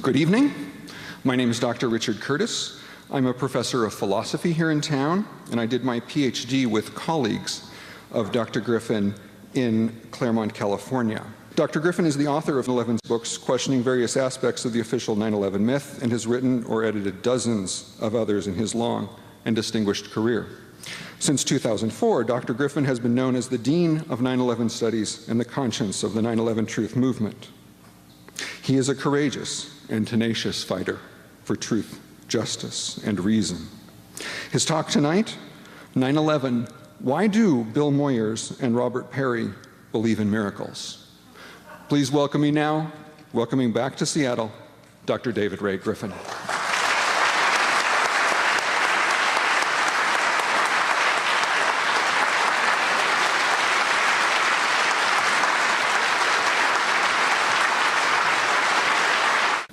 Good evening. My name is Dr. Richard Curtis. I'm a professor of philosophy here in town, and I did my PhD with colleagues of Dr. Griffin in Claremont, California. Dr. Griffin is the author of 11 books questioning various aspects of the official 9/11 myth and has written or edited dozens of others in his long and distinguished career. Since 2004, Dr. Griffin has been known as the Dean of 9/11 Studies and the conscience of the 9/11 Truth movement. He is a courageous and tenacious fighter for truth, justice, and reason. His talk tonight, 9/11, Why Do Bill Moyers and Robert Perry Believe in Miracles? Please welcome me now, welcoming back to Seattle, Dr. David Ray Griffin.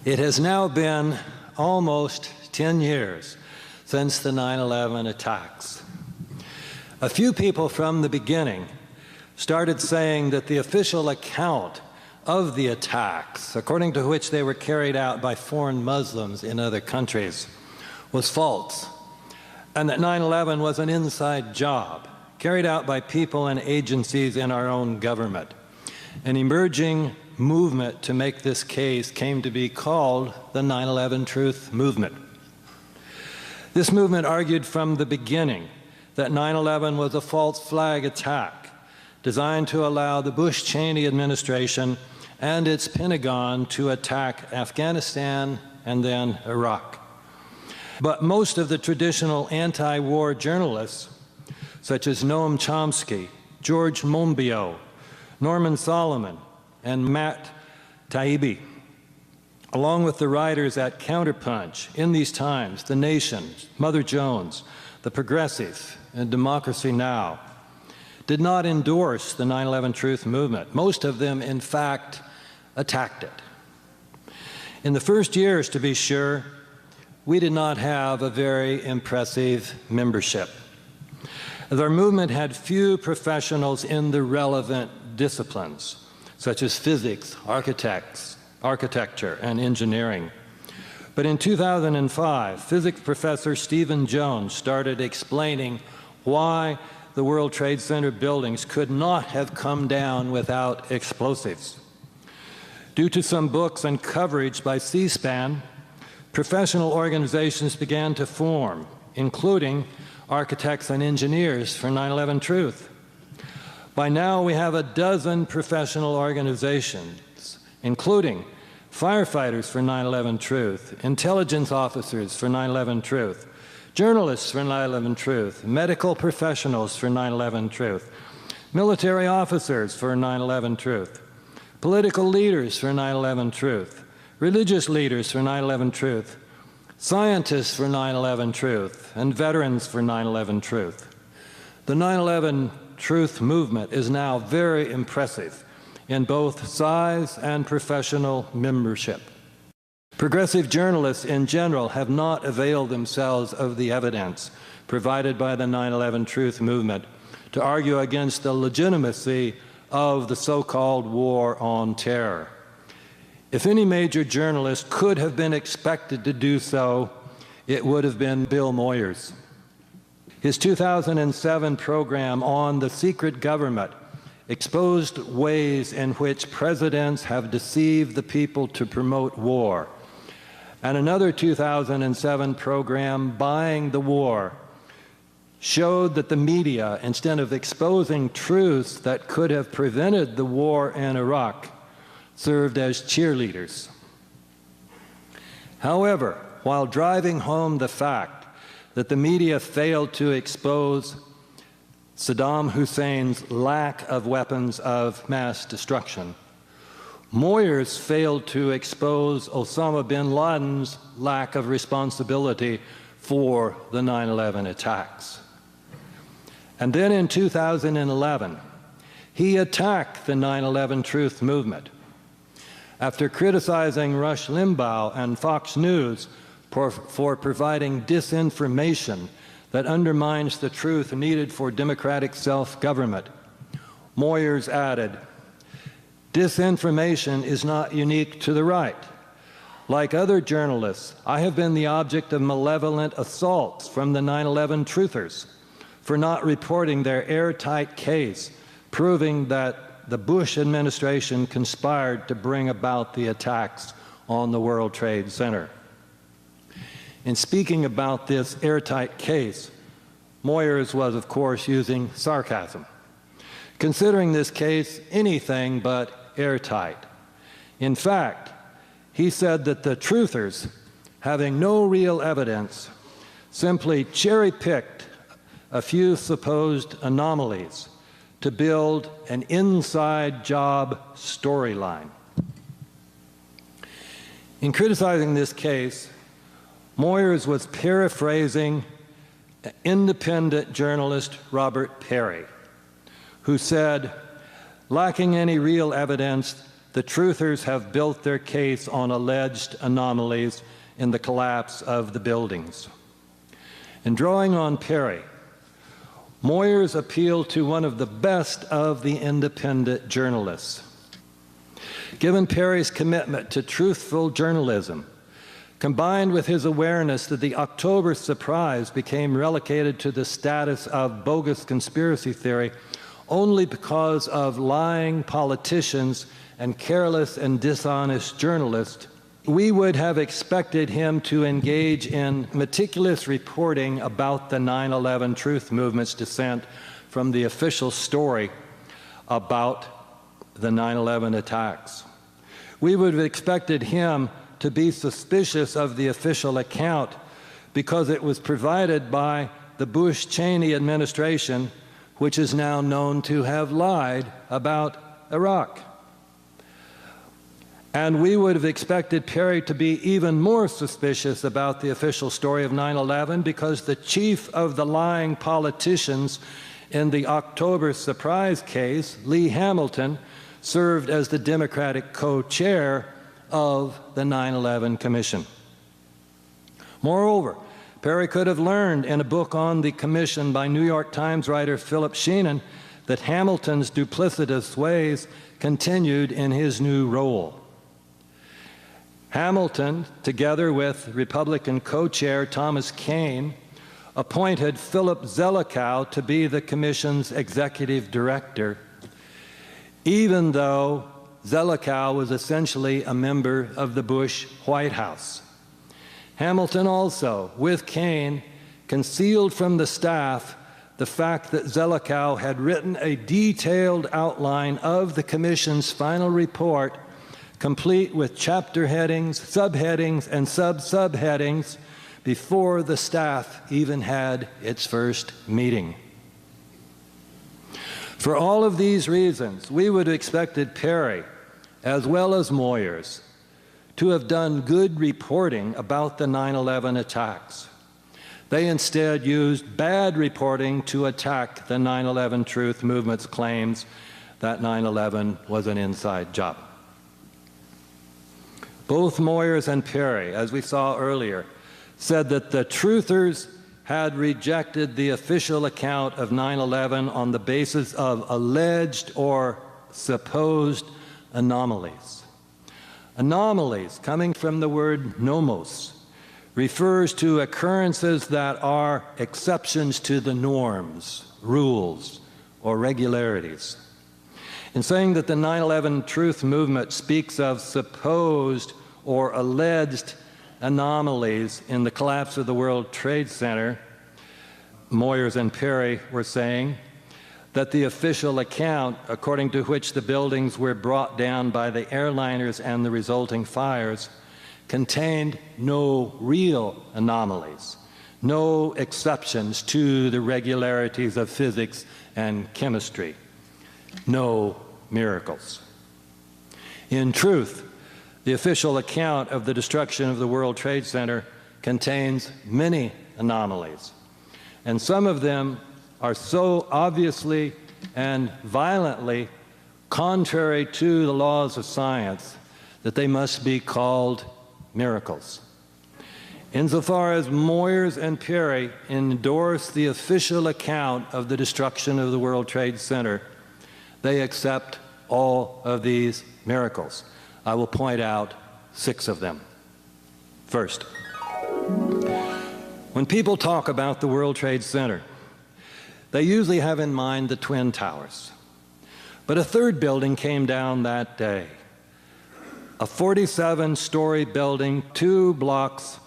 It has now been almost 10 years since the 9/11 attacks. A few people from the beginning started saying that the official account of the attacks, according to which they were carried out by foreign Muslims in other countries, was false, and that 9/11 was an inside job carried out by people and agencies in our own government. An emerging movement to make this case came to be called the 9/11 Truth movement. This movement argued from the beginning that 9/11 was a false flag attack designed to allow the Bush-Cheney administration and its Pentagon to attack Afghanistan and then Iraq. But most of the traditional anti-war journalists, such as Noam Chomsky, George Monbiot, Norman Solomon, and Matt Taibbi, along with the writers at Counterpunch, In These Times, The Nation, Mother Jones, The Progressive, and Democracy Now!, did not endorse the 9/11 Truth movement. Most of them, in fact, attacked it. In the first years, to be sure, we did not have a very impressive membership, as our movement had few professionals in the relevant disciplines, such as physics, architecture, and engineering. But in 2005, physics professor Stephen Jones started explaining why the World Trade Center buildings could not have come down without explosives. Due to some books and coverage by C-SPAN, professional organizations began to form, including Architects and Engineers for 9/11 Truth. By now, we have a dozen professional organizations, including firefighters for 9/11 Truth, intelligence officers for 9/11 Truth, journalists for 9/11 Truth, medical professionals for 9/11 Truth, military officers for 9/11 Truth, political leaders for 9/11 Truth, religious leaders for 9/11 Truth, scientists for 9/11 Truth, and veterans for 9/11 Truth. The 9/11 Truth movement is now very impressive in both size and professional membership. Progressive journalists in general have not availed themselves of the evidence provided by the 9/11 Truth movement to argue against the legitimacy of the so-called war on terror. If any major journalist could have been expected to do so, it would have been Bill Moyers. His 2007 program on the secret government exposed ways in which presidents have deceived the people to promote war. And another 2007 program, Buying the War, showed that the media, instead of exposing truths that could have prevented the war in Iraq, served as cheerleaders. However, while driving home the fact that the media failed to expose Saddam Hussein's lack of weapons of mass destruction, Moyers failed to expose Osama bin Laden's lack of responsibility for the 9/11 attacks. And then in 2011, he attacked the 9/11 Truth movement. After criticizing Rush Limbaugh and Fox News for providing disinformation that undermines the truth needed for democratic self-government, Moyers added, "Disinformation is not unique to the right. Like other journalists, I have been the object of malevolent assaults from the 9/11 truthers for not reporting their airtight case, proving that the Bush administration conspired to bring about the attacks on the World Trade Center. In speaking about this airtight case, Moyers was, of course, using sarcasm, considering this case anything but airtight. In fact, he said that the truthers, having no real evidence, simply cherry-picked a few supposed anomalies to build an inside job storyline. In criticizing this case, Moyers was paraphrasing independent journalist Robert Perry, who said, lacking any real evidence, the truthers have built their case on alleged anomalies in the collapse of the buildings. In drawing on Perry, Moyers appealed to one of the best of the independent journalists. Given Perry's commitment to truthful journalism, combined with his awareness that the October surprise became relegated to the status of bogus conspiracy theory only because of lying politicians and careless and dishonest journalists, we would have expected him to engage in meticulous reporting about the 9/11 truth movement's descent from the official story about the 9/11 attacks. We would have expected him to be suspicious of the official account because it was provided by the Bush-Cheney administration, which is now known to have lied about Iraq. And we would have expected Perry to be even more suspicious about the official story of 9/11 because the chief of the lying politicians in the October surprise case, Lee Hamilton, served as the Democratic co-chair of the 9/11 Commission. Moreover, Perry could have learned in a book on the Commission by New York Times writer Philip Sheenan that Hamilton's duplicitous ways continued in his new role. Hamilton, together with Republican co-chair Thomas Kean, appointed Philip Zelikow to be the Commission's executive director, even though Zelikow was essentially a member of the Bush White House. Hamilton also, with Kean, concealed from the staff the fact that Zelikow had written a detailed outline of the Commission's final report, complete with chapter headings, subheadings, and sub-subheadings, before the staff even had its first meeting. For all of these reasons, we would have expected Perry, as well as Moyers, to have done good reporting about the 9/11 attacks. They instead used bad reporting to attack the 9/11 truth movement's claims that 9/11 was an inside job. Both Moyers and Perry, as we saw earlier, said that the truthers had rejected the official account of 9/11 on the basis of alleged or supposed anomalies. Anomalies, coming from the word nomos, refers to occurrences that are exceptions to the norms, rules, or regularities. In saying that the 9/11 truth movement speaks of supposed or alleged anomalies in the collapse of the World Trade Center, Moyers and Perry were saying that the official account, according to which the buildings were brought down by the airliners and the resulting fires, contained no real anomalies, no exceptions to the regularities of physics and chemistry, no miracles. In truth, the official account of the destruction of the World Trade Center contains many anomalies, and some of them are so obviously and violently contrary to the laws of science that they must be called miracles. Insofar as Moyers and Perry endorse the official account of the destruction of the World Trade Center, they accept all of these miracles. I will point out 6 of them. First, when people talk about the World Trade Center, they usually have in mind the Twin Towers. But a third building came down that day, a 47-story building 2 blocks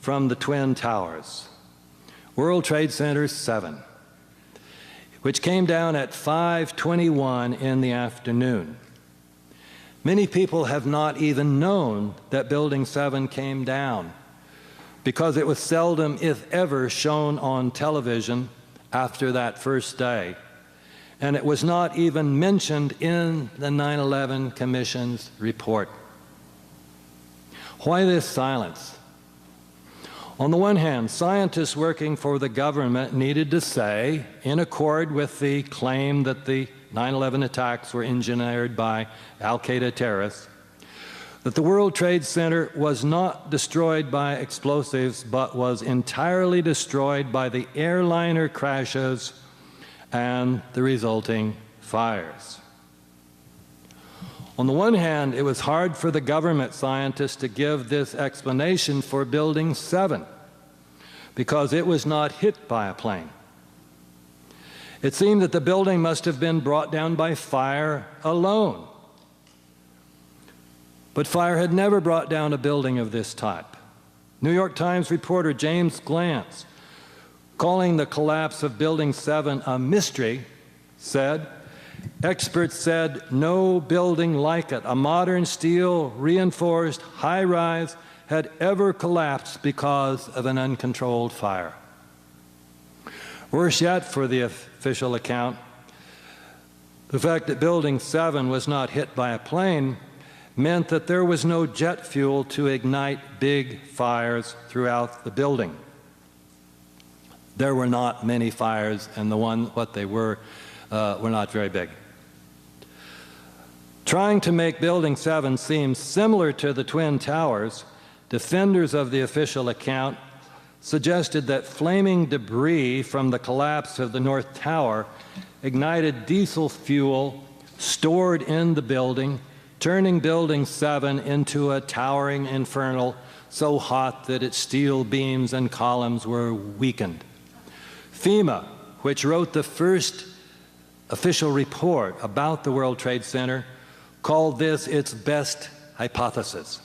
from the Twin Towers, World Trade Center 7, which came down at 5:21 in the afternoon. Many people have not even known that Building 7 came down because it was seldom, if ever, shown on television after that first day, and it was not even mentioned in the 9/11 Commission's report. Why this silence? On the one hand, scientists working for the government needed to say, in accord with the claim that the 9/11 attacks were engineered by al-Qaeda terrorists, that the World Trade Center was not destroyed by explosives, but was entirely destroyed by the airliner crashes and the resulting fires. On the one hand, it was hard for the government scientists to give this explanation for Building 7 because it was not hit by a plane. It seemed that the building must have been brought down by fire alone. But fire had never brought down a building of this type. New York Times reporter James Glantz, calling the collapse of Building 7 a mystery, said, "Experts said no building like it, a modern steel reinforced high-rise, had ever collapsed because of an uncontrolled fire." Worse yet for the official account, the fact that Building 7 was not hit by a plane meant that there was no jet fuel to ignite big fires throughout the building. There were not many fires, and what they were not very big. Trying to make Building 7 seem similar to the Twin Towers, defenders of the official account suggested that flaming debris from the collapse of the North Tower ignited diesel fuel stored in the building, turning Building 7 into a towering inferno so hot that its steel beams and columns were weakened. FEMA, which wrote the first official report about the World Trade Center, called this its best hypothesis.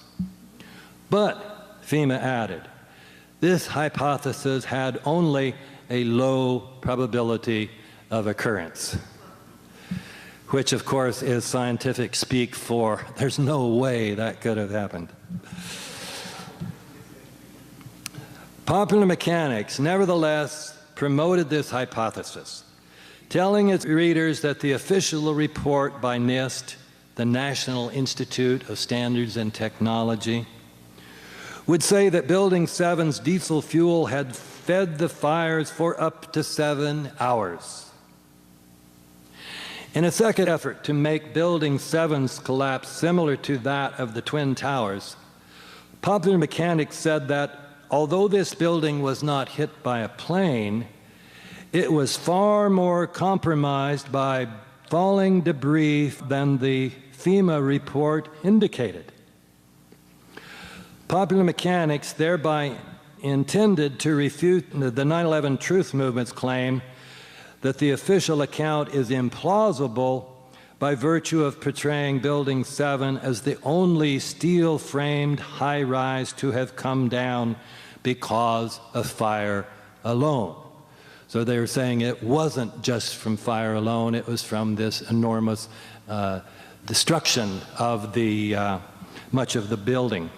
But, FEMA added, this hypothesis had only a low probability of occurrence, which of course is scientific speak for there's no way that could have happened. Popular Mechanics nevertheless promoted this hypothesis, telling its readers that the official report by NIST, the National Institute of Standards and Technology, would say that Building 7's diesel fuel had fed the fires for up to 7 hours. In a second effort to make Building 7's collapse similar to that of the Twin Towers, Popular Mechanics said that although this building was not hit by a plane, it was far more compromised by falling debris than the FEMA report indicated. Popular Mechanics thereby intended to refute the 9/11 Truth Movement's claim that the official account is implausible by virtue of portraying Building 7 as the only steel-framed high-rise to have come down because of fire alone. So they were saying it wasn't just from fire alone, it was from this enormous destruction of much of the building.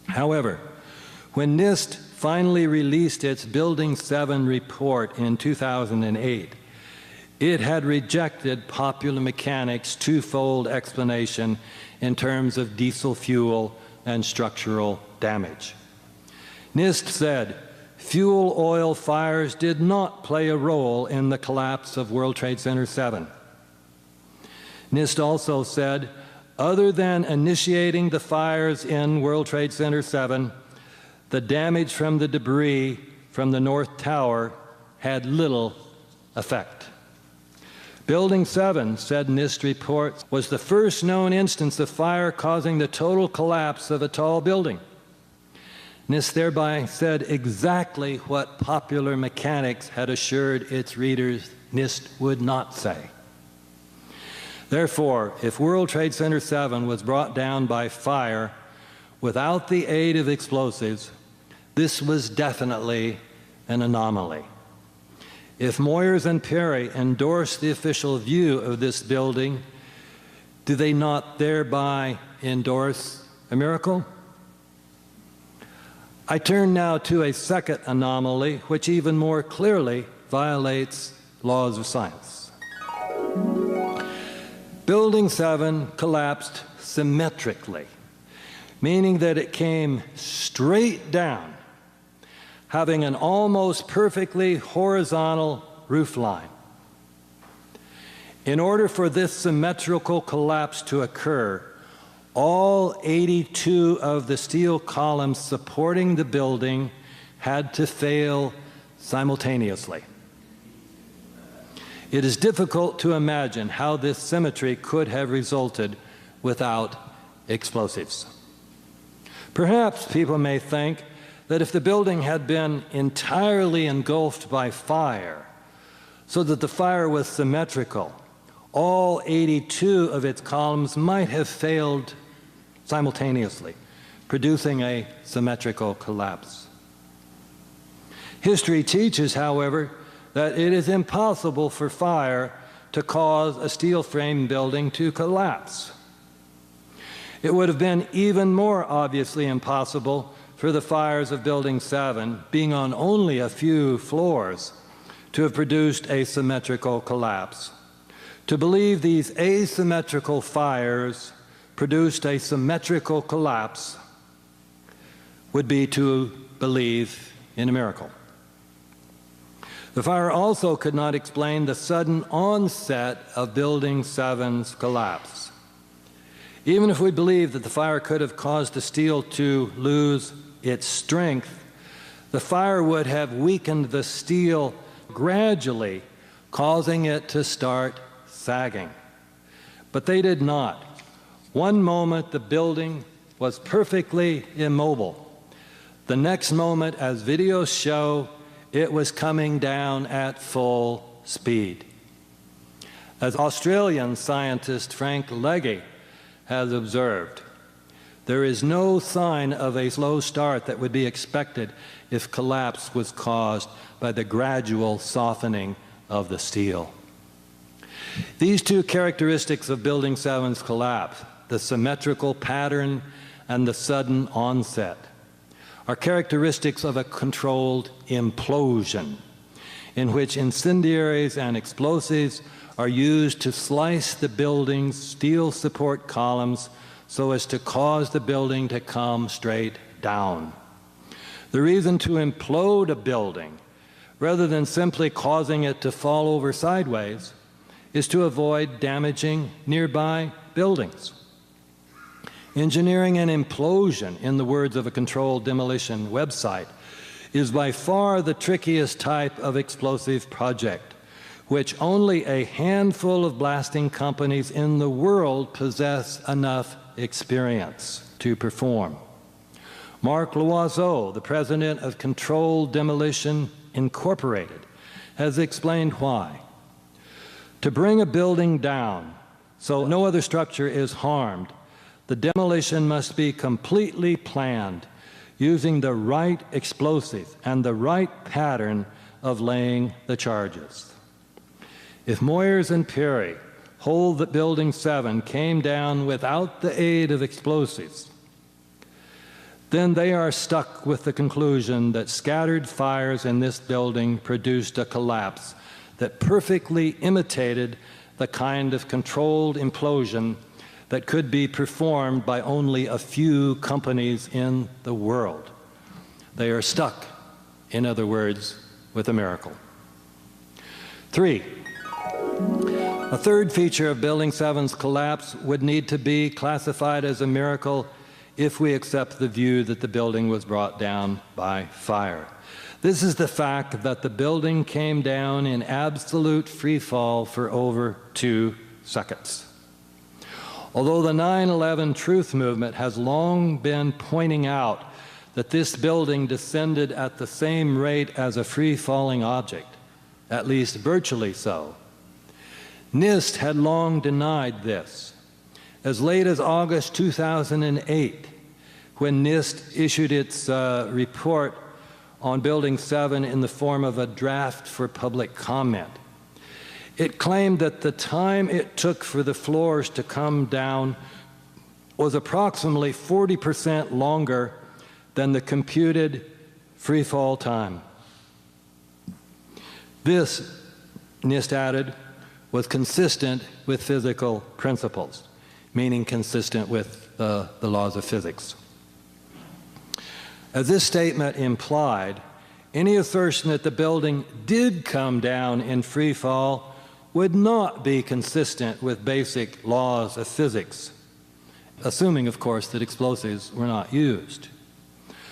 However, when NIST finally released its Building 7 report in 2008, it had rejected Popular Mechanics' twofold explanation in terms of diesel fuel and structural damage. NIST said fuel oil fires did not play a role in the collapse of World Trade Center 7. NIST also said, other than initiating the fires in World Trade Center 7, the damage from the debris from the North Tower had little effect. Building 7, said NIST reports, was the first known instance of fire causing the total collapse of a tall building. NIST thereby said exactly what popular mechanics had assured its readers NIST would not say. Therefore, if World Trade Center 7 was brought down by fire without the aid of explosives, this was definitely an anomaly. If Moyers and Perry endorsed the official view of this building, do they not thereby endorse a miracle? I turn now to a second anomaly, which even more clearly violates laws of science. Building 7 collapsed symmetrically, meaning that it came straight down, having an almost perfectly horizontal roof line. In order for this symmetrical collapse to occur, all 82 of the steel columns supporting the building had to fail simultaneously. It is difficult to imagine how this symmetry could have resulted without explosives. Perhaps people may think that if the building had been entirely engulfed by fire, so that the fire was symmetrical, all 82 of its columns might have failed simultaneously, producing a symmetrical collapse. History teaches, however, that it is impossible for fire to cause a steel frame building to collapse. It would have been even more obviously impossible for the fires of Building 7, being on only a few floors, to have produced a symmetrical collapse. To believe these asymmetrical fires produced a symmetrical collapse would be to believe in a miracle. The fire also could not explain the sudden onset of Building 7's collapse. Even if we believe that the fire could have caused the steel to lose its strength, the fire would have weakened the steel gradually, causing it to start sagging. But they did not. One moment the building was perfectly immobile. The next moment, as videos show, it was coming down at full speed. As Australian scientist Frank Legge has observed, there is no sign of a slow start that would be expected if collapse was caused by the gradual softening of the steel. These two characteristics of Building 7's collapse, the symmetrical pattern and the sudden onset, are characteristics of a controlled implosion, in which incendiaries and explosives are used to slice the building's steel support columns so as to cause the building to come straight down. The reason to implode a building, rather than simply causing it to fall over sideways, is to avoid damaging nearby buildings. Engineering an implosion, in the words of a controlled demolition website, is by far the trickiest type of explosive project, which only a handful of blasting companies in the world possess enough experience to perform. Mark Loiseau, the president of Controlled Demolition Incorporated, has explained why. To bring a building down so no other structure is harmed, the demolition must be completely planned using the right explosive and the right pattern of laying the charges. If Moyers and Perry hold that Building 7 came down without the aid of explosives, then they are stuck with the conclusion that scattered fires in this building produced a collapse that perfectly imitated the kind of controlled implosion that could be performed by only a few companies in the world. They are stuck, in other words, with a miracle. 3. A third feature of Building 7's collapse would need to be classified as a miracle if we accept the view that the building was brought down by fire. This is the fact that the building came down in absolute free fall for over 2 seconds. Although the 9/11 truth movement has long been pointing out that this building descended at the same rate as a free-falling object, at least virtually so. NIST had long denied this. As late as August 2008, when NIST issued its report on Building 7 in the form of a draft for public comment, it claimed that the time it took for the floors to come down was approximately 40% longer than the computed free fall time. This, NIST added, was consistent with physical principles, meaning consistent with the laws of physics. As this statement implied, any assertion that the building did come down in free fall would not be consistent with basic laws of physics, assuming, of course, that explosives were not used.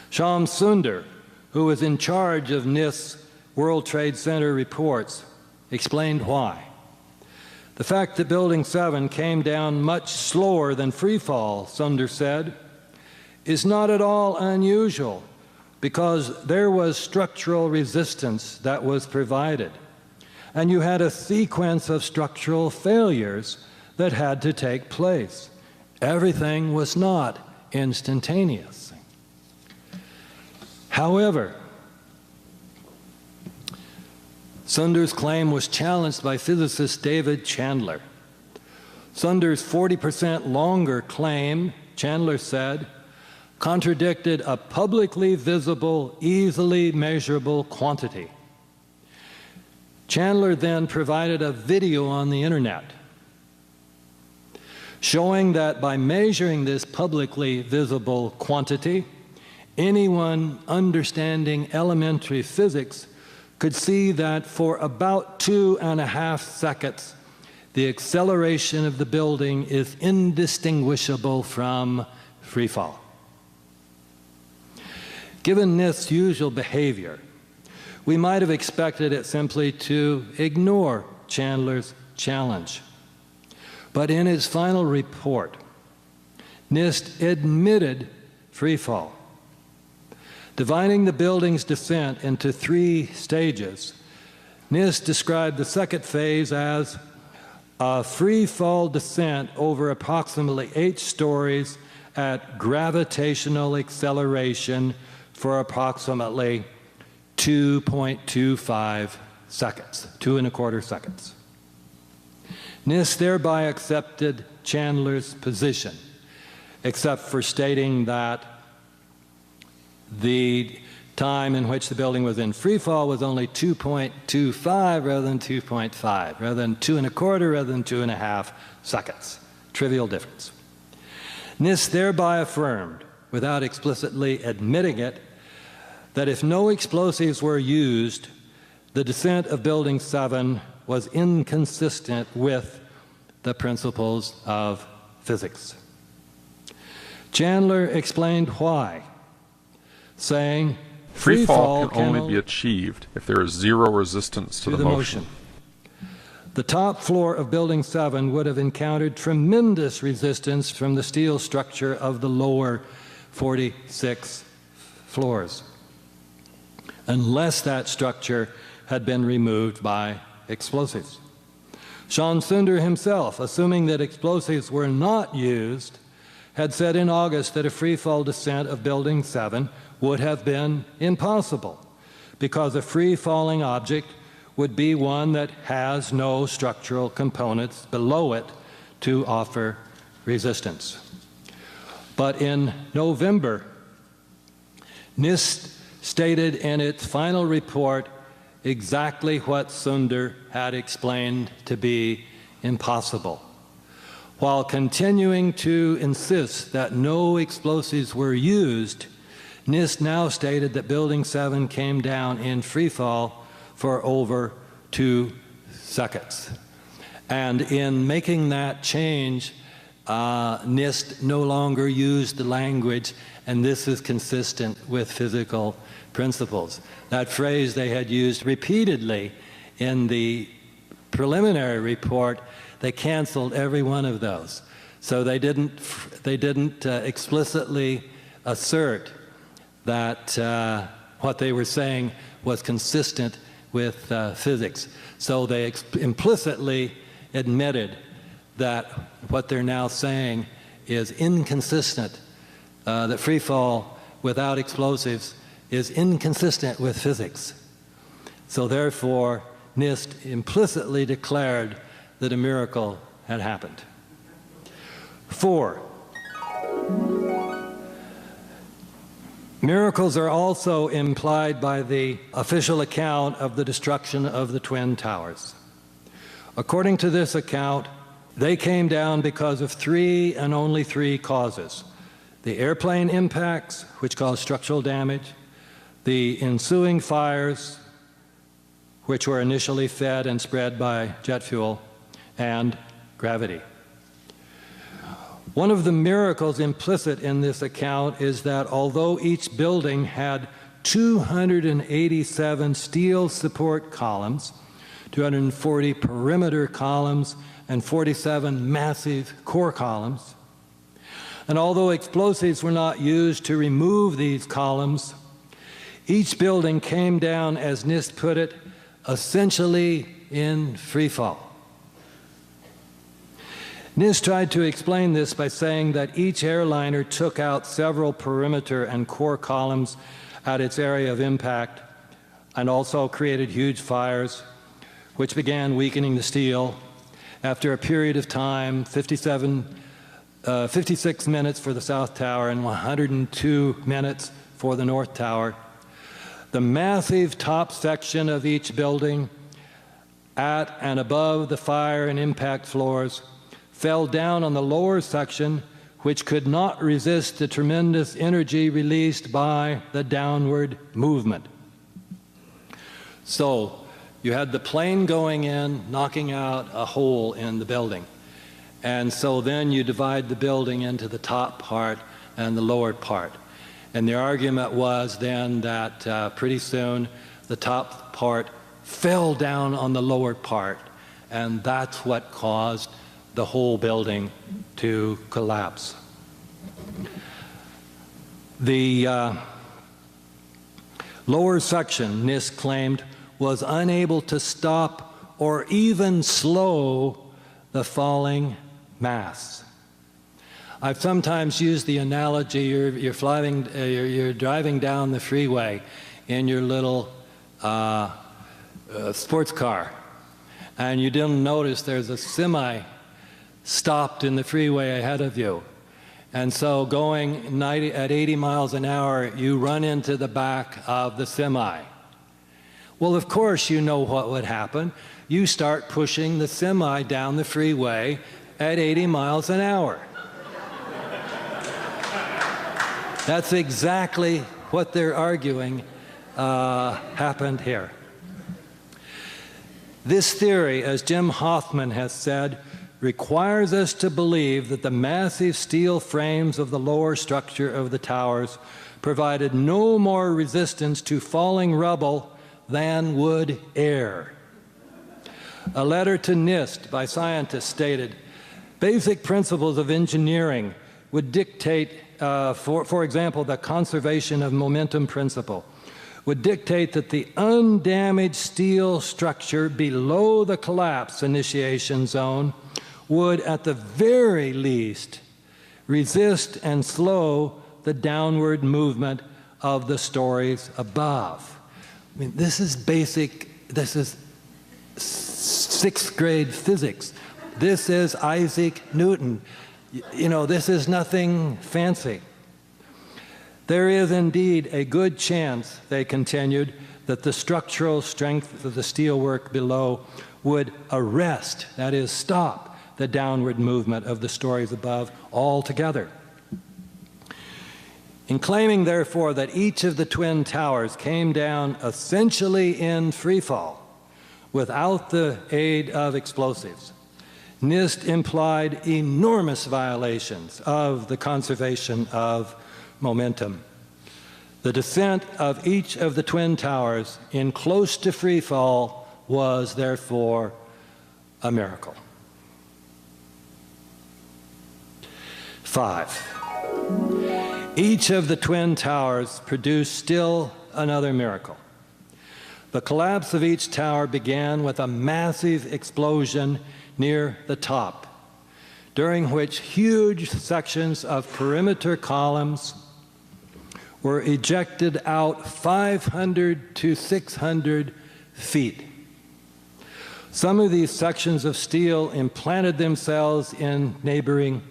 Shyam Sunder, who was in charge of NIST's World Trade Center reports, explained why. The fact that Building 7 came down much slower than free fall, Sunder said, is not at all unusual because there was structural resistance that was provided, and you had a sequence of structural failures that had to take place. Everything was not instantaneous. However, Sunder's claim was challenged by physicist David Chandler. Sunder's 40% longer claim, Chandler said, contradicted a publicly visible, easily measurable quantity. Chandler then provided a video on the internet showing that by measuring this publicly visible quantity, anyone understanding elementary physics could see that for about 2.5 seconds, the acceleration of the building is indistinguishable from free fall. Given NIST's usual behavior, we might have expected it simply to ignore Chandler's challenge. But in its final report, NIST admitted free fall. Dividing the building's descent into 3 stages, NIST described the second phase as a free fall descent over approximately 8 stories at gravitational acceleration for approximately 2.25 seconds, 2.25 seconds. NIST thereby accepted Chandler's position, except for stating that the time in which the building was in free fall was only 2.25 rather than 2.5, rather than 2.25 rather than 2.5 seconds. Trivial difference. NIST thereby affirmed, without explicitly admitting it, that if no explosives were used, the descent of Building 7 was inconsistent with the principles of physics. Chandler explained why, saying, Free fall can only be achieved if there is zero resistance to the motion. The top floor of Building 7 would have encountered tremendous resistance from the steel structure of the lower 46 floors, unless that structure had been removed by explosives. Shyam Sunder himself, assuming that explosives were not used, had said in August that a free fall descent of Building 7 would have been impossible because a free-falling object would be one that has no structural components below it to offer resistance. But in November, NIST stated in its final report exactly what Sunder had explained to be impossible. While continuing to insist that no explosives were used, NIST now stated that Building 7 came down in free fall for over 2 seconds. And in making that change, NIST no longer used the language, and this is consistent with physical principles. That phrase they had used repeatedly in the preliminary report, they canceled every one of those. So they didn't explicitly assert that what they were saying was consistent with physics. So they implicitly admitted that what they're now saying is inconsistent, that free fall without explosives is inconsistent with physics. So therefore, NIST implicitly declared that a miracle had happened. 4, miracles are also implied by the official account of the destruction of the Twin Towers. According to this account, they came down because of 3 and only 3 causes: the airplane impacts, which caused structural damage, the ensuing fires, which were initially fed and spread by jet fuel, and gravity. One of the miracles implicit in this account is that although each building had 287 steel support columns, 240 perimeter columns, and 47 massive core columns, and although explosives were not used to remove these columns, each building came down, as NIST put it, essentially in free fall. NIST tried to explain this by saying that each airliner took out several perimeter and core columns at its area of impact and also created huge fires, which began weakening the steel. After a period of time, 56 minutes for the South Tower and 102 minutes for the North Tower, the massive top section of each building at and above the fire and impact floors fell down on the lower section, which could not resist the tremendous energy released by the downward movement. So you had the plane going in, knocking out a hole in the building. And so then you divide the building into the top part and the lower part. And the argument was then that pretty soon the top part fell down on the lower part, and that's what caused the whole building to collapse. The lower section, NIST claimed, was unable to stop or even slow the falling mass. I've sometimes used the analogy, you're driving down the freeway in your little sports car, and you didn't notice there's a semi stopped in the freeway ahead of you. And so going at 80 miles an hour, you run into the back of the semi. Well, of course you know what would happen. You start pushing the semi down the freeway at 80 miles an hour. That's exactly what they're arguing happened here. This theory, as Jim Hoffman has said, requires us to believe that the massive steel frames of the lower structure of the towers provided no more resistance to falling rubble than would air. A letter to NIST by scientists stated, basic principles of engineering would dictate, for example, the conservation of momentum principle, would dictate that the undamaged steel structure below the collapse initiation zone would, at the very least, resist and slow the downward movement of the stories above. I mean, this is basic, this is 6th grade physics. This is Isaac Newton. You know, this is nothing fancy. There is indeed a good chance, they continued, that the structural strength of the steelwork below would arrest, that is, stop, the downward movement of the stories above altogether. In claiming, therefore, that each of the Twin Towers came down essentially in free fall without the aid of explosives, NIST implied enormous violations of the conservation of momentum. The descent of each of the Twin Towers in close to free fall was, therefore, a miracle. 5. Each of the twin towers produced still another miracle. The collapse of each tower began with a massive explosion near the top, during which huge sections of perimeter columns were ejected out 500 to 600 feet. Some of these sections of steel implanted themselves in neighboring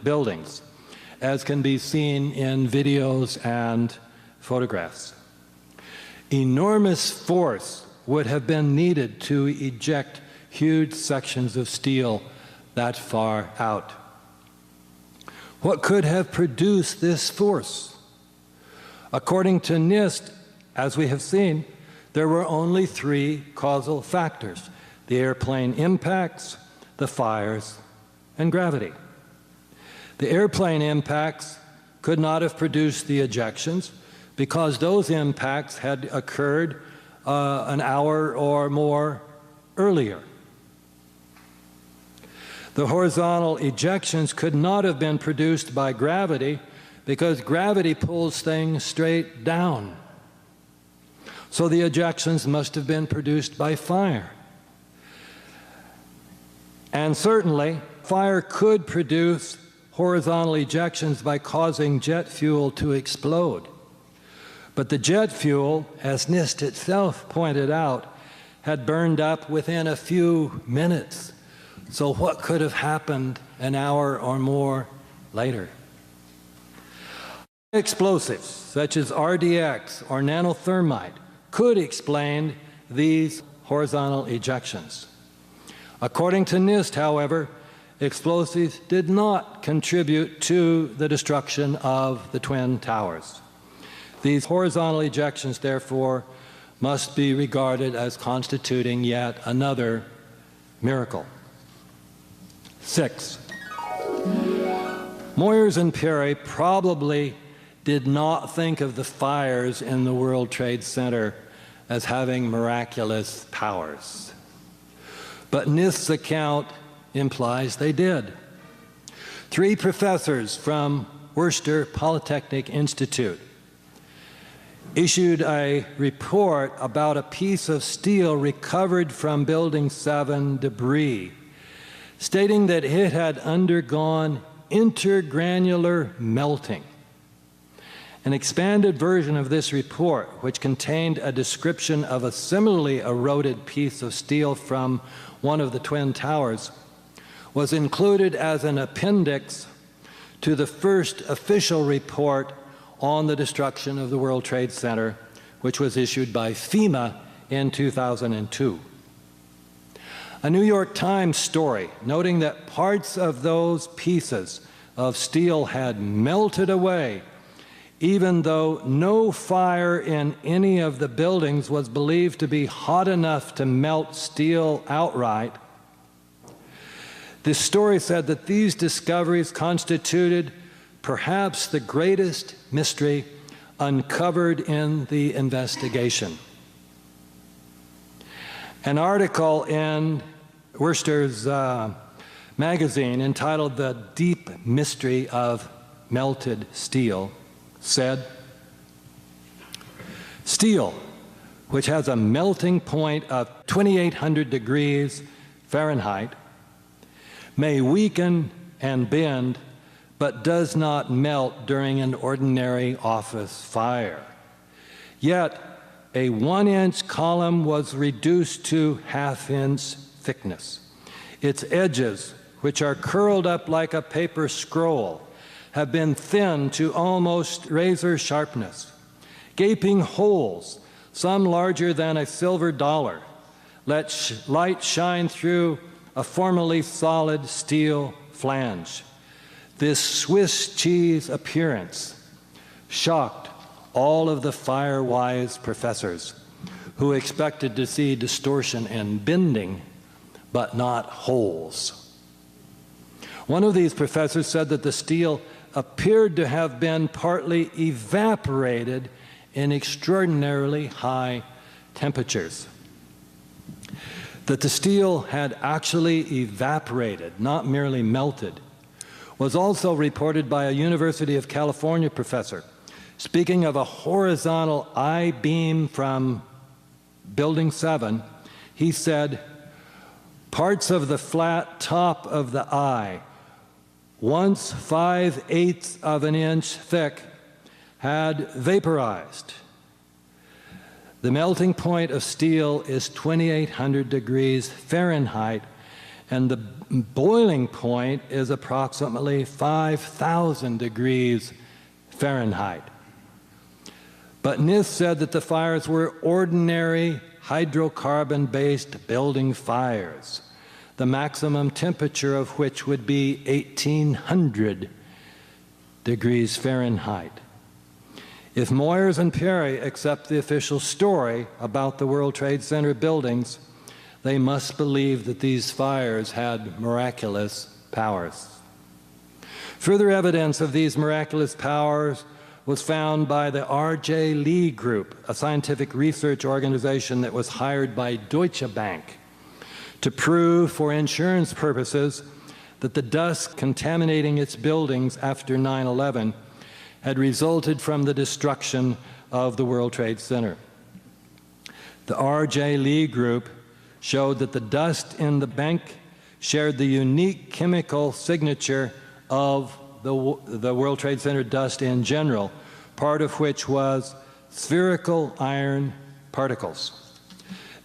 buildings, as can be seen in videos and photographs. Enormous force would have been needed to eject huge sections of steel that far out. What could have produced this force? According to NIST, as we have seen, there were only 3 causal factors: the airplane impacts, the fires, and gravity. The airplane impacts could not have produced the ejections because those impacts had occurred an hour or more earlier. The horizontal ejections could not have been produced by gravity because gravity pulls things straight down. So the ejections must have been produced by fire. And certainly, fire could produce horizontal ejections by causing jet fuel to explode. But the jet fuel, as NIST itself pointed out, had burned up within a few minutes. So what could have happened an hour or more later? Explosives, such as RDX or nanothermite, could explain these horizontal ejections. According to NIST, however, explosives did not contribute to the destruction of the Twin Towers. These horizontal ejections, therefore, must be regarded as constituting yet another miracle. 6. Moyers and Perry probably did not think of the fires in the World Trade Center as having miraculous powers. But NIST's account implies they did. 3 professors from Worcester Polytechnic Institute issued a report about a piece of steel recovered from Building 7 debris, stating that it had undergone intergranular melting. An expanded version of this report, which contained a description of a similarly eroded piece of steel from one of the Twin Towers, was included as an appendix to the first official report on the destruction of the World Trade Center, which was issued by FEMA in 2002. A New York Times story noting that parts of those pieces of steel had melted away, even though no fire in any of the buildings was believed to be hot enough to melt steel outright. This story said that these discoveries constituted perhaps the greatest mystery uncovered in the investigation. An article in Worcester's magazine entitled "The Deep Mystery of Melted Steel" said, "Steel, which has a melting point of 2,800 degrees Fahrenheit, may weaken and bend, but does not melt during an ordinary office fire. Yet, a 1-inch column was reduced to 1/2-inch thickness. Its edges, which are curled up like a paper scroll, have been thinned to almost razor sharpness. Gaping holes, some larger than a silver dollar, let light shine through a formerly solid steel flange. This Swiss cheese appearance shocked all of the fire-wise professors who expected to see distortion and bending, but not holes. One of these professors said that the steel appeared to have been partly evaporated in extraordinarily high temperatures. That the steel had actually evaporated, not merely melted, was also reported by a University of California professor. Speaking of a horizontal I-beam from Building 7, he said, parts of the flat top of the eye, once 5/8 of an inch thick, had vaporized. The melting point of steel is 2,800 degrees Fahrenheit, and the boiling point is approximately 5,000 degrees Fahrenheit. But NIST said that the fires were ordinary hydrocarbon-based building fires, the maximum temperature of which would be 1,800 degrees Fahrenheit. If Moyers and Perry accept the official story about the World Trade Center buildings, they must believe that these fires had miraculous powers. Further evidence of these miraculous powers was found by the R.J. Lee Group, a scientific research organization that was hired by Deutsche Bank to prove for insurance purposes that the dust contaminating its buildings after 9/11 had resulted from the destruction of the World Trade Center. The R.J. Lee Group showed that the dust in the bank shared the unique chemical signature of the World Trade Center dust in general, part of which was spherical iron particles.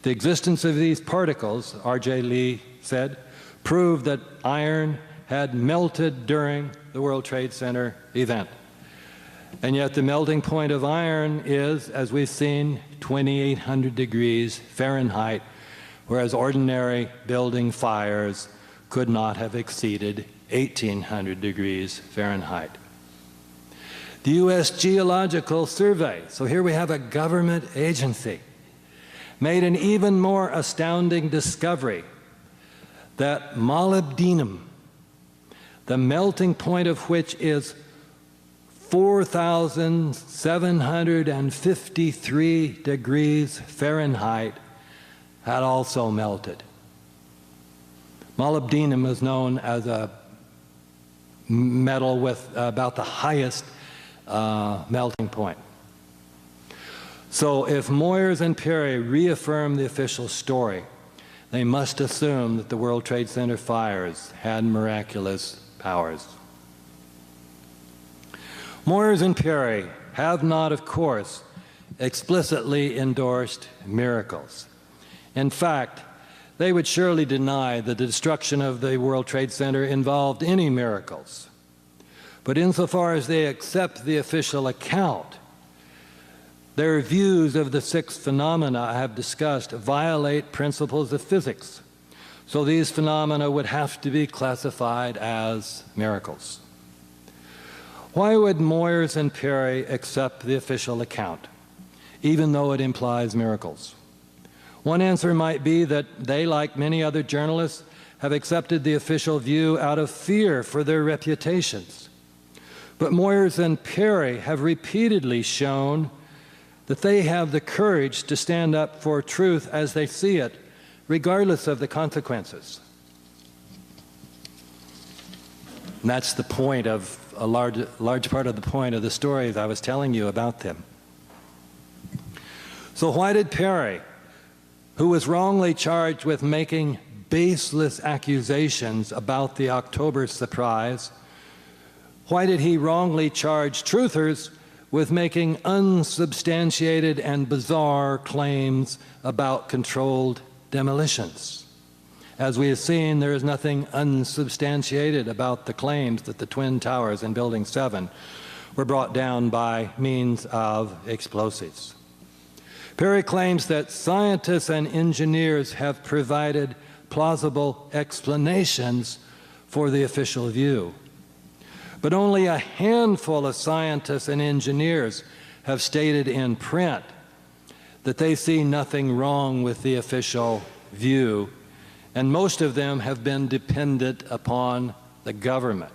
The existence of these particles, R.J. Lee said, proved that iron had melted during the World Trade Center event. And yet the melting point of iron is, as we've seen, 2,800 degrees Fahrenheit, whereas ordinary building fires could not have exceeded 1,800 degrees Fahrenheit. The U.S. Geological Survey, so here we have a government agency, made an even more astounding discovery that molybdenum, the melting point of which is 4,753 degrees Fahrenheit, had also melted. Molybdenum is known as a metal with about the highest melting point. So if Moyers and Perry reaffirm the official story, they must assume that the World Trade Center fires had miraculous powers. Moyers and Perry have not, of course, explicitly endorsed miracles. In fact, they would surely deny that the destruction of the World Trade Center involved any miracles. But insofar as they accept the official account, their views of the six phenomena I have discussed violate principles of physics. So these phenomena would have to be classified as miracles. Why would Moyers and Perry accept the official account, even though it implies miracles? One answer might be that they, like many other journalists, have accepted the official view out of fear for their reputations. But Moyers and Perry have repeatedly shown that they have the courage to stand up for truth as they see it, regardless of the consequences. And that's the point of a large part of the point of the stories I was telling you about them. So why did Perry, who was wrongly charged with making baseless accusations about the October surprise, why did he wrongly charge truthers with making unsubstantiated and bizarre claims about controlled demolitions? As we have seen, there is nothing unsubstantiated about the claims that the Twin Towers in Building 7 were brought down by means of explosives. Perry claims that scientists and engineers have provided plausible explanations for the official view. But only a handful of scientists and engineers have stated in print that they see nothing wrong with the official view, and most of them have been dependent upon the government.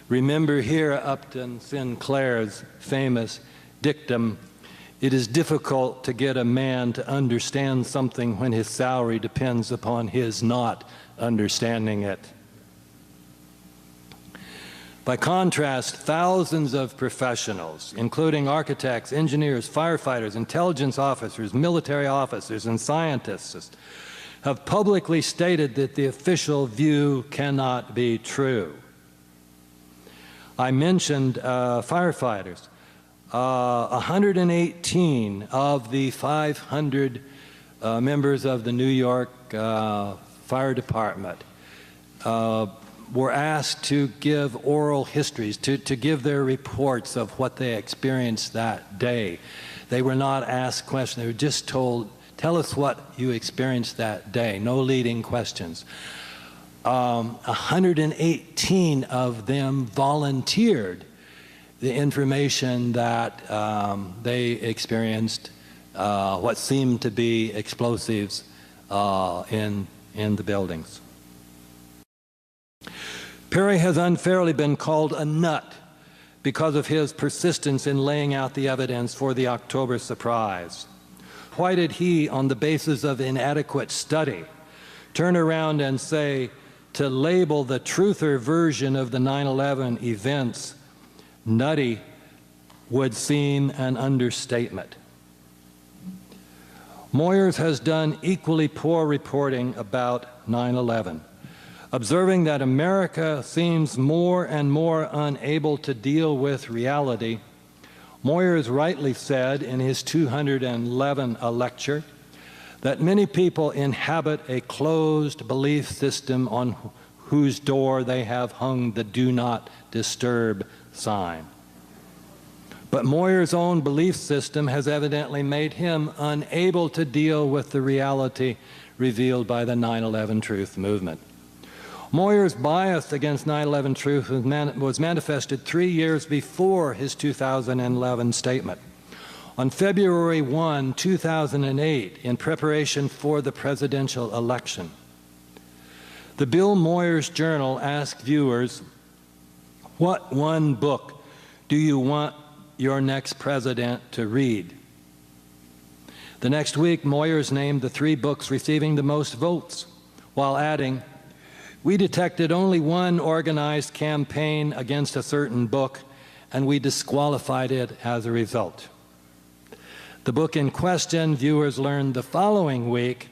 Remember here Upton Sinclair's famous dictum, "It is difficult to get a man to understand something when his salary depends upon his not understanding it." By contrast, thousands of professionals, including architects, engineers, firefighters, intelligence officers, military officers, and scientists, have publicly stated that the official view cannot be true. I mentioned firefighters. 118 of the 500 members of the New York Fire Department were asked to give oral histories, to give their reports of what they experienced that day. They were not asked questions. They were just told, tell us what you experienced that day. No leading questions. 118 of them volunteered the information that they experienced what seemed to be explosives in the buildings. Perry has unfairly been called a nut because of his persistence in laying out the evidence for the October surprise. Why did he, on the basis of inadequate study, turn around and say to label the truther version of the 9/11 events nutty would seem an understatement? Moyers has done equally poor reporting about 9/11. Observing that America seems more and more unable to deal with reality, Moyers rightly said in his 211 lecture that many people inhabit a closed belief system on whose door they have hung the "Do Not Disturb" sign. But Moyers' own belief system has evidently made him unable to deal with the reality revealed by the 9/11 Truth movement. Moyers' bias against 9/11 Truth was manifested 3 years before his 2011 statement. On February 1, 2008, in preparation for the presidential election, the Bill Moyers Journal asked viewers, "What one book do you want your next president to read?" The next week, Moyers named the 3 books receiving the most votes, while adding, "We detected only one organized campaign against a certain book, and we disqualified it as a result." The book in question, viewers learned the following week,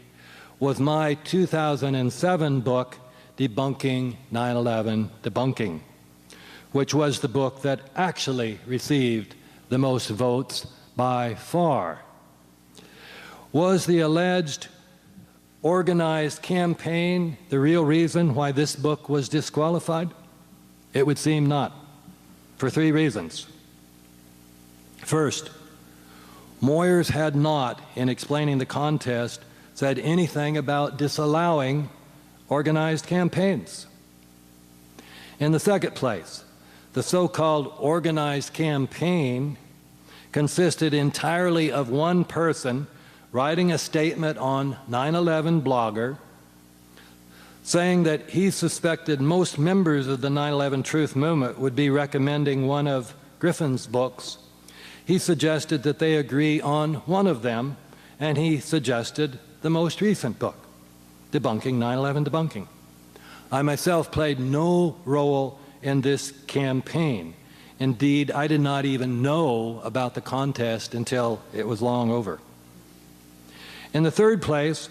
was my 2007 book, Debunking 9/11 Debunking, which was the book that actually received the most votes by far. Was the alleged organized campaign the real reason why this book was disqualified? It would seem not, for 3 reasons. First, Moyers had not, in explaining the contest, said anything about disallowing organized campaigns. In the second place, the so-called organized campaign consisted entirely of one person writing a statement on 9/11 Blogger saying that he suspected most members of the 9/11 Truth movement would be recommending one of Griffin's books. He suggested that they agree on one of them, and he suggested the most recent book, Debunking 9/11 Debunking. I myself played no role in this campaign. Indeed, I did not even know about the contest until it was long over. In the third place,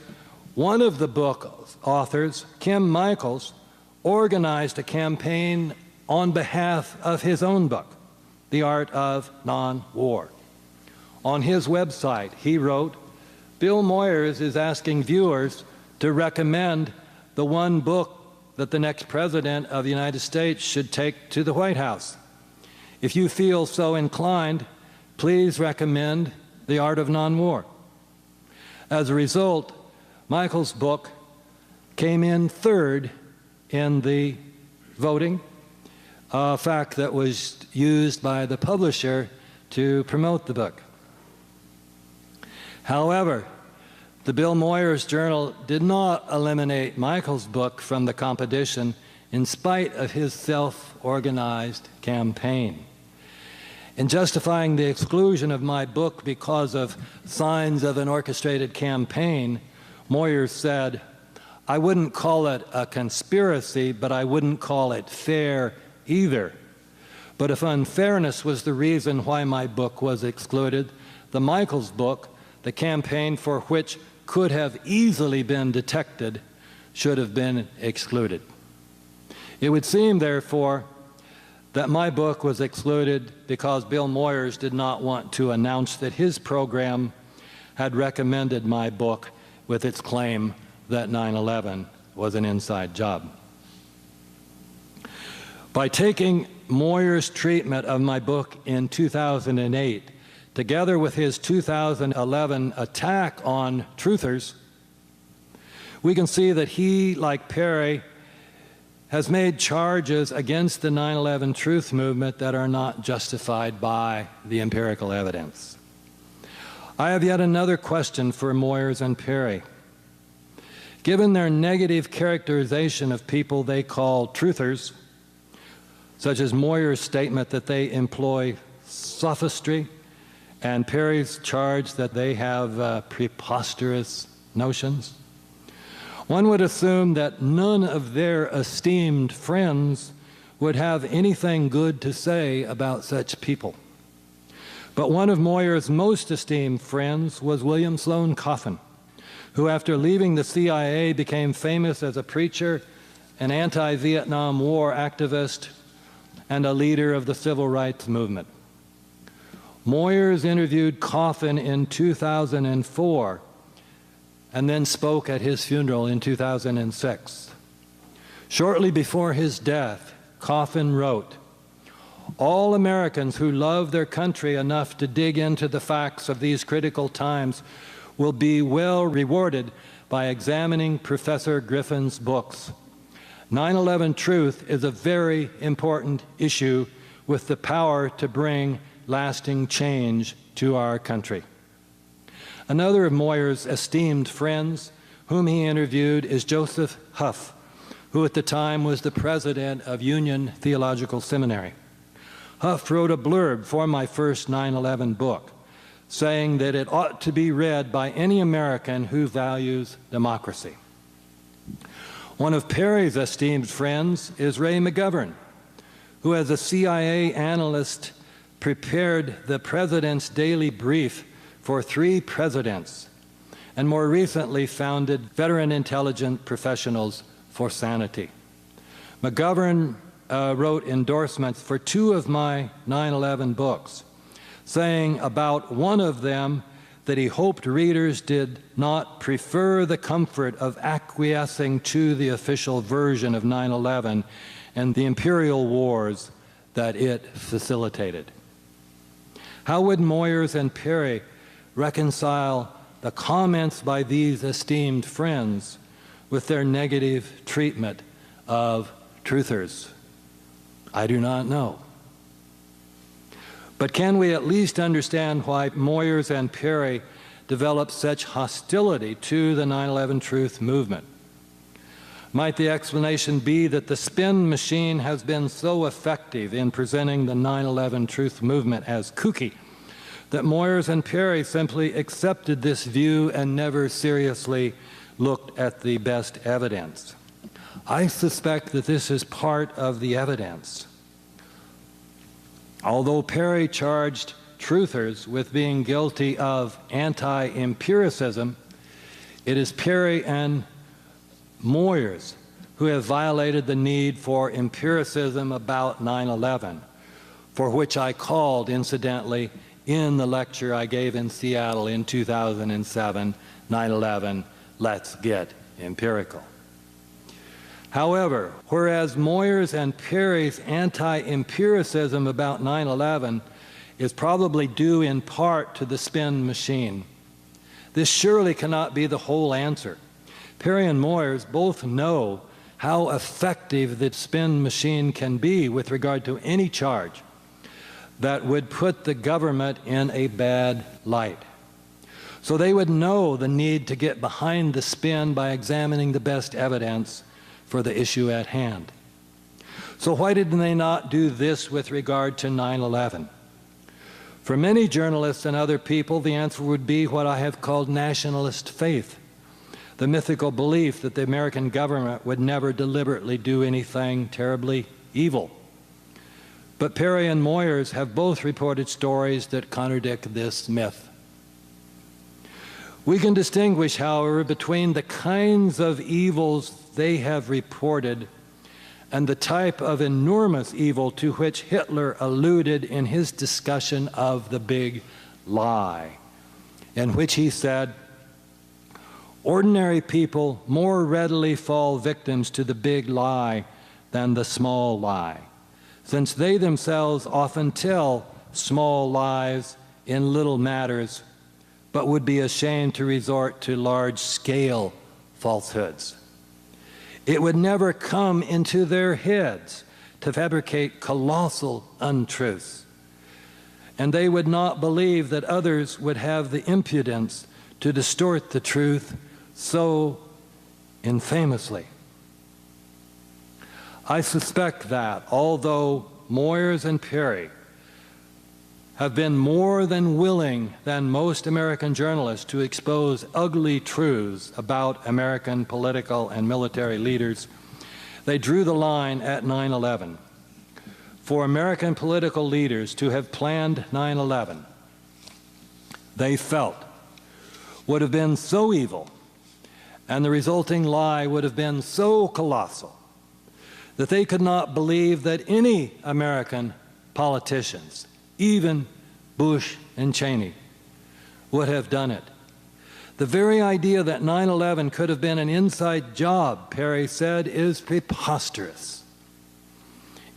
one of the book authors, Kim Michaels, organized a campaign on behalf of his own book, The Art of Non-War. On his website, he wrote, "Bill Moyers is asking viewers to recommend the one book that the next president of the United States should take to the White House. If you feel so inclined, please recommend The Art of Non-War." As a result, Michael's book came in 3rd in the voting, a fact that was used by the publisher to promote the book. However, the Bill Moyers Journal did not eliminate Michael's book from the competition in spite of his self-organized campaign. In justifying the exclusion of my book because of signs of an orchestrated campaign, Moyers said, "I wouldn't call it a conspiracy, but I wouldn't call it fair either. But if unfairness was the reason why my book was excluded, the Michaels book, the campaign for which could have easily been detected, should have been excluded. It would seem, therefore, that my book was excluded because Bill Moyers did not want to announce that his program had recommended my book with its claim that 9/11 was an inside job. By taking Moyers' treatment of my book in 2008, together with his 2011 attack on truthers, we can see that he, like Perry, has made charges against the 9/11 truth movement that are not justified by the empirical evidence. I have yet another question for Moyers and Perry. Given their negative characterization of people they call truthers, such as Moyers' statement that they employ sophistry and Perry's charge that they have preposterous notions, one would assume that none of their esteemed friends would have anything good to say about such people. But one of Moyers' most esteemed friends was William Sloane Coffin, who after leaving the CIA became famous as a preacher, an anti-Vietnam War activist, and a leader of the civil rights movement. Moyers interviewed Coffin in 2004 and then spoke at his funeral in 2006. Shortly before his death, Coffin wrote, "All Americans who love their country enough to dig into the facts of these critical times will be well rewarded by examining Professor Griffin's books. 9/11 truth is a very important issue with the power to bring lasting change to our country." Another of Moyers' esteemed friends whom he interviewed is Joseph Huff, who at the time was the president of Union Theological Seminary. Huff wrote a blurb for my first 9/11 book, saying that it ought to be read by any American who values democracy. One of Perry's esteemed friends is Ray McGovern, who as a CIA analyst prepared the President's Daily Brief for 3 presidents, and more recently founded Veteran Intelligence Professionals for Sanity. McGovern wrote endorsements for 2 of my 9/11 books, saying about one of them that he hoped readers did not prefer the comfort of acquiescing to the official version of 9/11 and the imperial wars that it facilitated. How would Moyers and Perry reconcile the comments by these esteemed friends with their negative treatment of truthers? I do not know. But can we at least understand why Moyers and Perry developed such hostility to the 9/11 truth movement? Might the explanation be that the spin machine has been so effective in presenting the 9/11 truth movement as kooky that Moyers and Perry simply accepted this view and never seriously looked at the best evidence? I suspect that this is part of the evidence. Although Perry charged truthers with being guilty of anti-empiricism, it is Perry and Moyers who have violated the need for empiricism about 9/11, for which I called, incidentally, in the lecture I gave in Seattle in 2007, 9/11, Let's Get Empirical. However, whereas Moyers and Perry's anti-empiricism about 9/11 is probably due in part to the spin machine, this surely cannot be the whole answer. Perry and Moyers both know how effective the spin machine can be with regard to any charge that would put the government in a bad light. So they would know the need to get behind the spin by examining the best evidence for the issue at hand. So why did they not do this with regard to 9/11? For many journalists and other people, the answer would be what I have called nationalist faith, the mythical belief that the American government would never deliberately do anything terribly evil. But Perry and Moyers have both reported stories that contradict this myth. We can distinguish, however, between the kinds of evils they have reported and the type of enormous evil to which Hitler alluded in his discussion of the big lie, in which he said, "Ordinary people more readily fall victims to the big lie than the small lie, since they themselves often tell small lies in little matters, but would be ashamed to resort to large-scale falsehoods. It would never come into their heads to fabricate colossal untruths, and they would not believe that others would have the impudence to distort the truth so infamously." I suspect that, although Moyers and Perry have been more than willing than most American journalists to expose ugly truths about American political and military leaders, they drew the line at 9/11. For American political leaders to have planned 9/11, they felt, would have been so evil, and the resulting lie would have been so colossal, that they could not believe that any American politicians, even Bush and Cheney, would have done it. The very idea that 9/11 could have been an inside job, Perry said, is preposterous.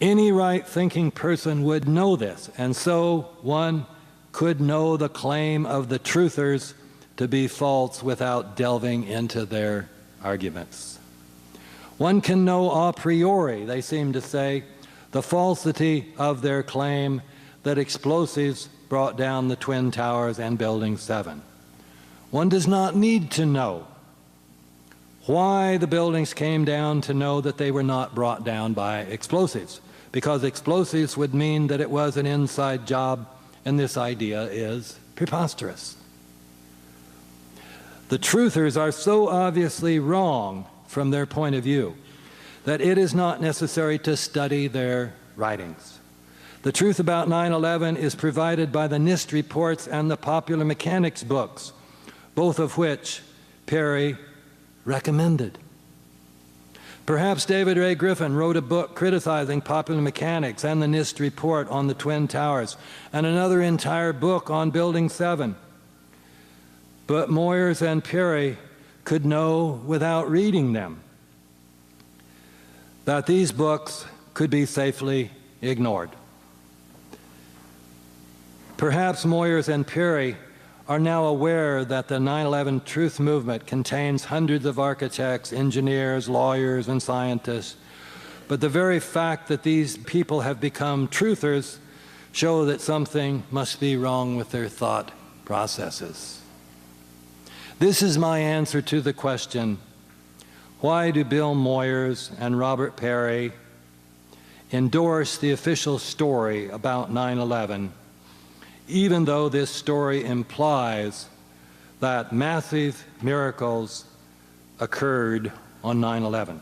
Any right-thinking person would know this, and so one could know the claim of the truthers to be false without delving into their arguments. One can know a priori, they seem to say, the falsity of their claim that explosives brought down the Twin Towers and Building 7. One does not need to know why the buildings came down to know that they were not brought down by explosives, because explosives would mean that it was an inside job, and this idea is preposterous. The truthers are so obviously wrong from their point of view that it is not necessary to study their writings. The truth about 9/11 is provided by the NIST reports and the Popular Mechanics books, both of which Perry recommended. Perhaps David Ray Griffin wrote a book criticizing Popular Mechanics and the NIST report on the Twin Towers, and another entire book on Building 7. But Moyers and Perry could know without reading them that these books could be safely ignored. Perhaps Moyers and Perry are now aware that the 9/11 truth movement contains hundreds of architects, engineers, lawyers, and scientists, but the very fact that these people have become truthers show that something must be wrong with their thought processes. This is my answer to the question, why do Bill Moyers and Robert Perry endorse the official story about 9/11, even though this story implies that massive miracles occurred on 9/11?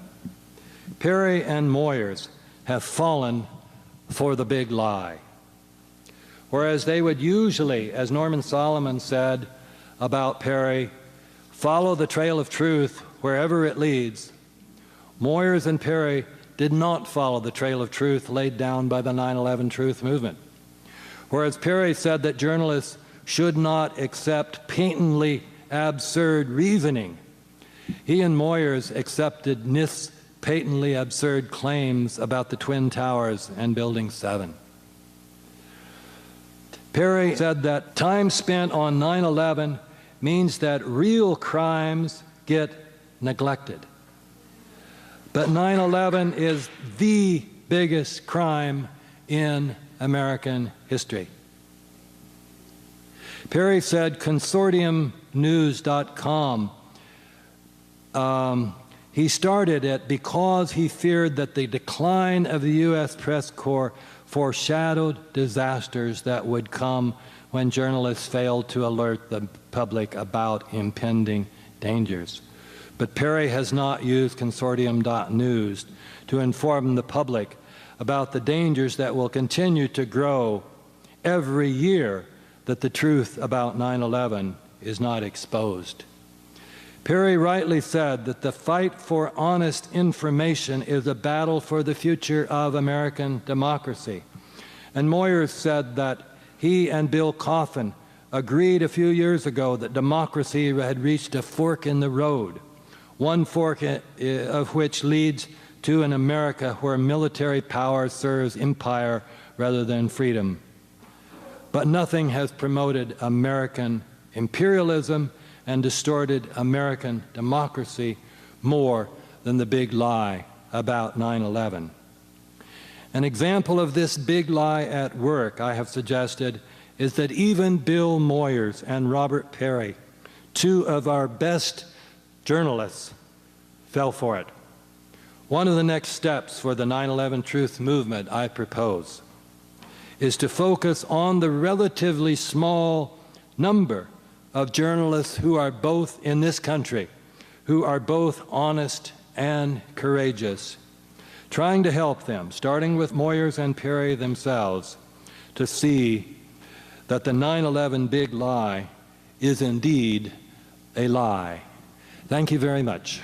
Perry and Moyers have fallen for the big lie. Whereas they would usually, as Norman Solomon said about Perry, follow the trail of truth wherever it leads, Moyers and Perry did not follow the trail of truth laid down by the 9/11 truth movement. Whereas Perry said that journalists should not accept patently absurd reasoning, he and Moyers accepted NIST's patently absurd claims about the Twin Towers and Building 7. Perry said that time spent on 9/11 means that real crimes get neglected. But 9/11 is the biggest crime in American history. Perry said consortiumnews.com, he started it because he feared that the decline of the U.S. press corps foreshadowed disasters that would come when journalists failed to alert the public about impending dangers. But Perry has not used consortium.news to inform the public about the dangers that will continue to grow every year that the truth about 9/11 is not exposed. Perry rightly said that the fight for honest information is a battle for the future of American democracy. And Moyers said that he and Bill Coffin agreed a few years ago that democracy had reached a fork in the road, one fork of which leads to an America where military power serves empire rather than freedom. But nothing has promoted American imperialism and distorted American democracy more than the big lie about 9/11. An example of this big lie at work, I have suggested, is that even Bill Moyers and Robert Perry, two of our best journalists, fell for it. One of the next steps for the 9/11 truth movement, I propose, is to focus on the relatively small number of journalists who are both in this country, who are both honest and courageous, trying to help them, starting with Moyers and Perry themselves, to see that the 9/11 big lie is indeed a lie. Thank you very much.